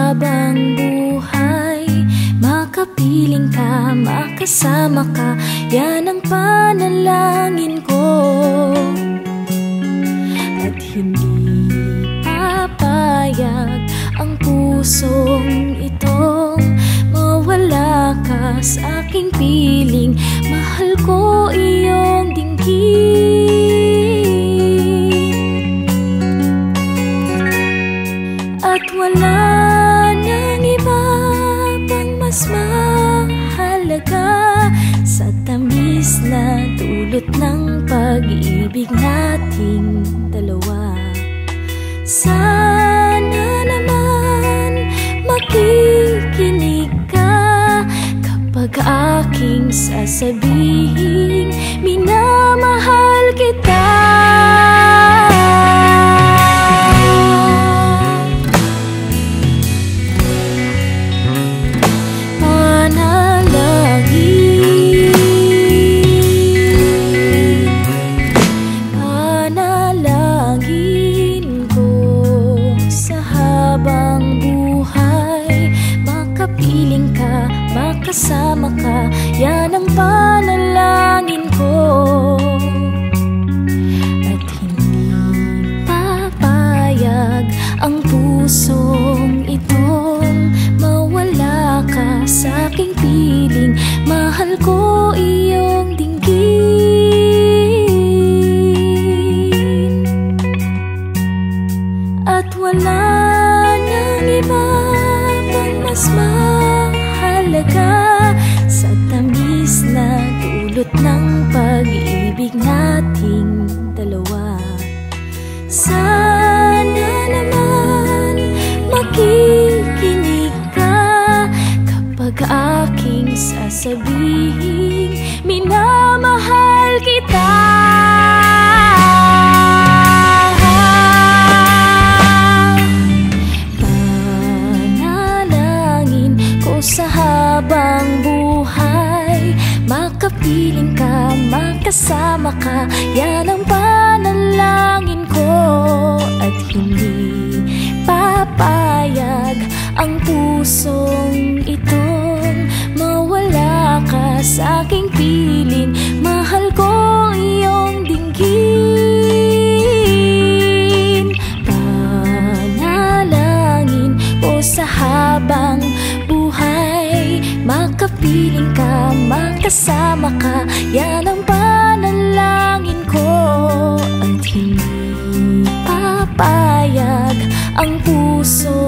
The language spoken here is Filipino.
habang buhay. Makapiling ka, makasama ka, yan ang panalangin ko. At hindi papayag ang pusong itong mawala ka sa aking piling. Mahal ko iyong dinggin, at wala nang iba pang mas mahalaga sa tamis na dulot ng pag-ibig nating dalawa. Sana naman makikinig ka kapag aking sasabihin minamahal kita. Panalangin ko sa habang buhay. Makapiling ka, makasama ka, yan ang panalangin ko. At hindi papayag ang pusong itong mawala ka sa aking piling. Mahal ko iyong dinggin, at wala nang iba pang mas mahalaga sa tamis na dulot ng pag-ibig nating dalawa. Sana naman makikinig ka kapag aking sasabihin minamahal kita. Sa habang buhay, makapiling ka, makasama ka, yan ang panalangin ko. At hindi papayag ang pusong itong mawala ka sa aking piling. Mahal ko iyong dinggin, panalangin ko sa habang buhay. Makapiling ka, makasama ka, yan ang panalangin ko. At hindi papayag ang puso